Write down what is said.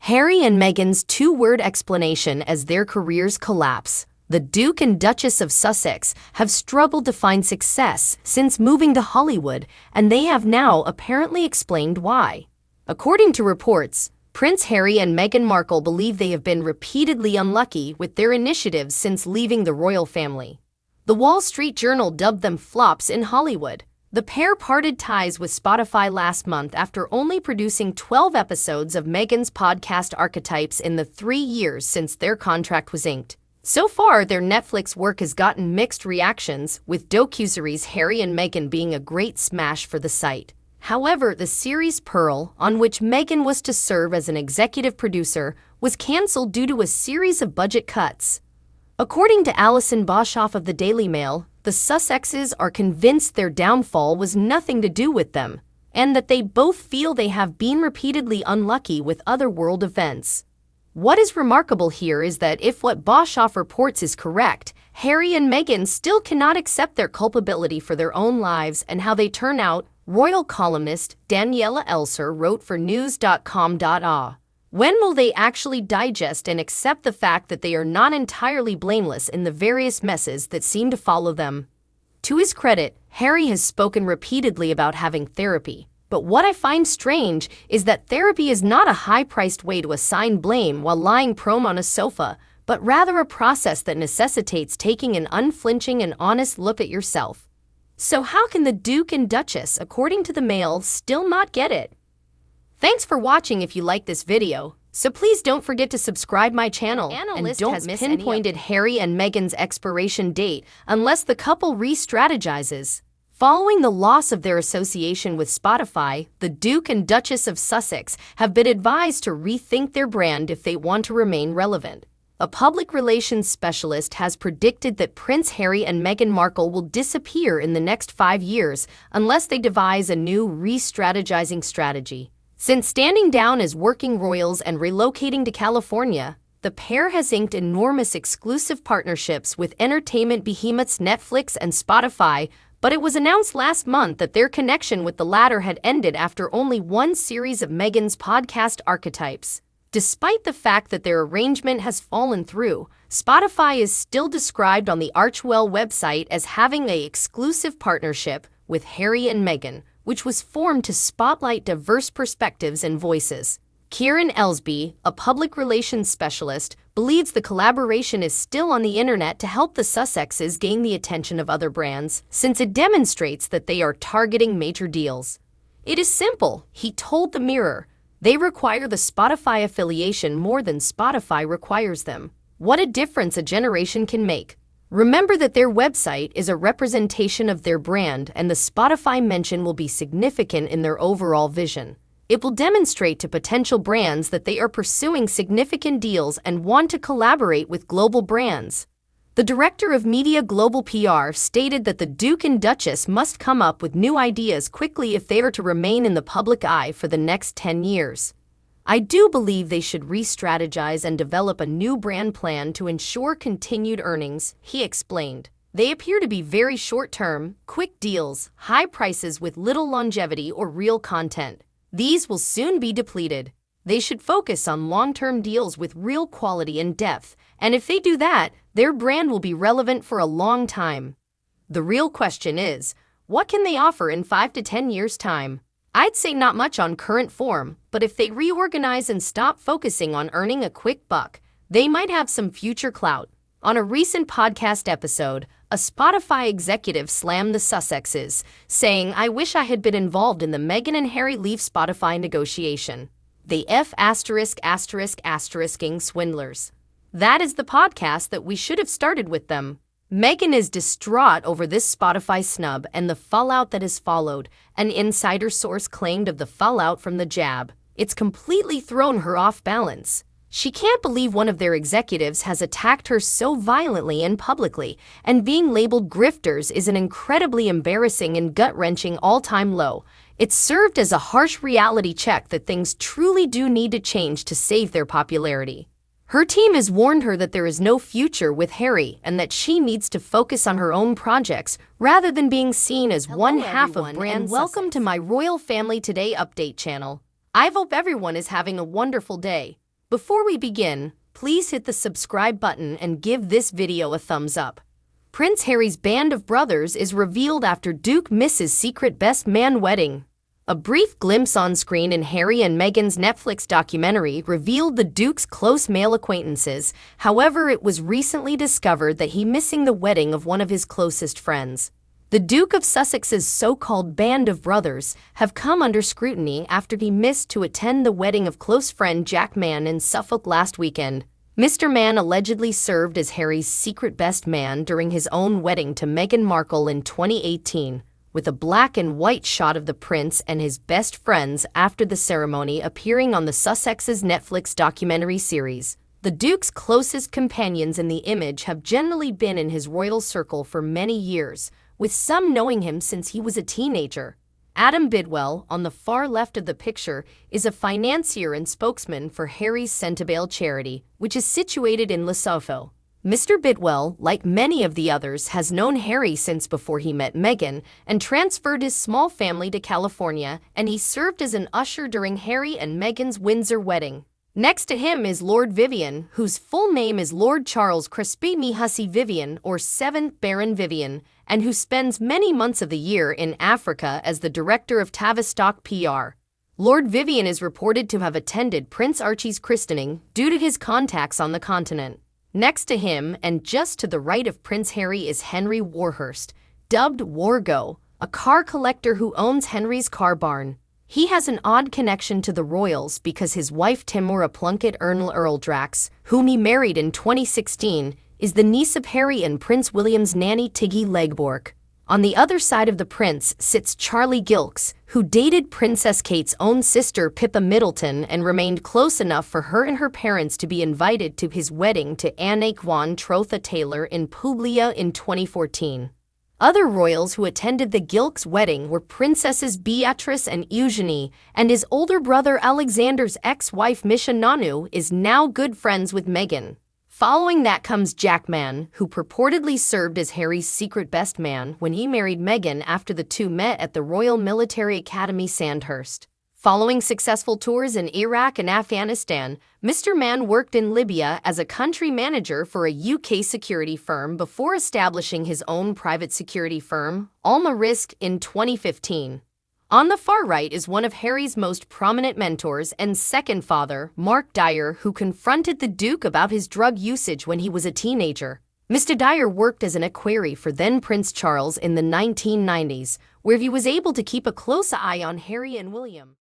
Harry and Meghan's two-word explanation as their careers collapse. The Duke and Duchess of Sussex have struggled to find success since moving to Hollywood, and they have now apparently explained why. According to reports, Prince Harry and Meghan Markle believe they have been repeatedly unlucky with their initiatives since leaving the royal family. The Wall Street Journal dubbed them flops in Hollywood. The pair parted ties with Spotify last month after only producing 12 episodes of Meghan's podcast Archetypes in the 3 years since their contract was inked. So far, their Netflix work has gotten mixed reactions, with docuseries Harry and Meghan being a great smash for the site. However, the series Pearl, on which Meghan was to serve as an executive producer, was cancelled due to a series of budget cuts. According to Alison Boshoff of the Daily Mail, the Sussexes are convinced their downfall was nothing to do with them, and that they both feel they have been repeatedly unlucky with other world events. What is remarkable here is that if what Boshoff reports is correct, Harry and Meghan still cannot accept their culpability for their own lives and how they turn out, royal columnist Daniela Elser wrote for news.com.au. When will they actually digest and accept the fact that they are not entirely blameless in the various messes that seem to follow them? To his credit, Harry has spoken repeatedly about having therapy. But what I find strange is that therapy is not a high-priced way to assign blame while lying prone on a sofa, but rather a process that necessitates taking an unflinching and honest look at yourself. So how can the Duke and Duchess, according to the Mail, still not get it? Thanks for watching. If you like this video, so please don't forget to subscribe my channel and don't miss pinpointed Harry and Meghan's expiration date unless the couple re-strategizes. Following the loss of their association with Spotify, the Duke and Duchess of Sussex have been advised to rethink their brand if they want to remain relevant. A public relations specialist has predicted that Prince Harry and Meghan Markle will disappear in the next 5 years unless they devise a new re-strategizing strategy. Since standing down as working royals and relocating to California, the pair has inked enormous exclusive partnerships with entertainment behemoths Netflix and Spotify, but it was announced last month that their connection with the latter had ended after only one series of Meghan's podcast Archetypes. Despite the fact that their arrangement has fallen through, Spotify is still described on the Archewell website as having an exclusive partnership with Harry and Meghan, which was formed to spotlight diverse perspectives and voices. Kieran Elsby, a public relations specialist, believes the collaboration is still on the internet to help the Sussexes gain the attention of other brands, since it demonstrates that they are targeting major deals. It is simple, he told the Mirror. They require the Spotify affiliation more than Spotify requires them. What a difference a generation can make. Remember that their website is a representation of their brand, and the Spotify mention will be significant in their overall vision. It will demonstrate to potential brands that they are pursuing significant deals and want to collaborate with global brands. The director of Media Global PR stated that the Duke and Duchess must come up with new ideas quickly if they are to remain in the public eye for the next 10 years. I do believe they should re-strategize and develop a new brand plan to ensure continued earnings, he explained. They appear to be very short-term, quick deals, high prices with little longevity or real content. These will soon be depleted. They should focus on long-term deals with real quality and depth, and if they do that, their brand will be relevant for a long time. The real question is, what can they offer in 5 to 10 years' time? I'd say not much on current form, but if they reorganize and stop focusing on earning a quick buck, they might have some future clout. On a recent podcast episode, a Spotify executive slammed the Sussexes, saying, "I wish I had been involved in the Meghan and Harry leave Spotify negotiation. They *****ing swindlers. That is the podcast that we should have started with them." Meghan is distraught over this Spotify snub and the fallout that has followed. An insider source claimed of the fallout from the jab. It's completely thrown her off balance. She can't believe one of their executives has attacked her so violently and publicly, and being labeled grifters is an incredibly embarrassing and gut-wrenching all-time low. It served as a harsh reality check that things truly do need to change to save their popularity. Her team has warned her that there is no future with Harry and that she needs to focus on her own projects rather than being seen as one half of brand. Welcome to my Royal Family Today update channel. I hope everyone is having a wonderful day. Before we begin, please hit the subscribe button and give this video a thumbs up. Prince Harry's band of brothers is revealed after Duke misses secret best man wedding. A brief glimpse on screen in Harry and Meghan's Netflix documentary revealed the Duke's close male acquaintances. However, it was recently discovered that he missing the wedding of one of his closest friends. The Duke of Sussex's so-called band of brothers have come under scrutiny after he missed to attend the wedding of close friend Jack Mann in Suffolk last weekend. Mr. Mann allegedly served as Harry's secret best man during his own wedding to Meghan Markle in 2018, with a black and white shot of the prince and his best friends after the ceremony appearing on the Sussex's Netflix documentary series. The Duke's closest companions in the image have generally been in his royal circle for many years, with some knowing him since he was a teenager. Adam Bidwell, on the far left of the picture, is a financier and spokesman for Harry's Centibale charity, which is situated in Lesotho. Mr. Bidwell, like many of the others, has known Harry since before he met Meghan and transferred his small family to California, and he served as an usher during Harry and Meghan's Windsor wedding. Next to him is Lord Vivian, whose full name is Lord Charles Crispin Hussey Vivian, or 7th Baron Vivian, and who spends many months of the year in Africa as the director of Tavistock PR. Lord Vivian is reported to have attended Prince Archie's christening due to his contacts on the continent. Next to him, and just to the right of Prince Harry, is Henry Warhurst, dubbed Wargo, a car collector who owns Henry's car barn. He has an odd connection to the royals because his wife Timora Plunkett Earl Drax, whom he married in 2016, is the niece of Harry and Prince William's nanny Tiggy Legbork. On the other side of the prince sits Charlie Gilkes, who dated Princess Kate's own sister Pippa Middleton and remained close enough for her and her parents to be invited to his wedding to Anaquan Trotha Taylor in Puglia in 2014. Other royals who attended the Gilkes wedding were Princesses Beatrice and Eugenie, and his older brother Alexander's ex-wife Misha Nonu is now good friends with Meghan. Following that comes Jack Mann, who purportedly served as Harry's secret best man when he married Meghan after the two met at the Royal Military Academy Sandhurst. Following successful tours in Iraq and Afghanistan, Mr. Mann worked in Libya as a country manager for a UK security firm before establishing his own private security firm, Alma Risk, in 2015. On the far right is one of Harry's most prominent mentors and second father, Mark Dyer, who confronted the Duke about his drug usage when he was a teenager. Mr. Dyer worked as an equerry for then Prince Charles in the 1990s, where he was able to keep a close eye on Harry and William.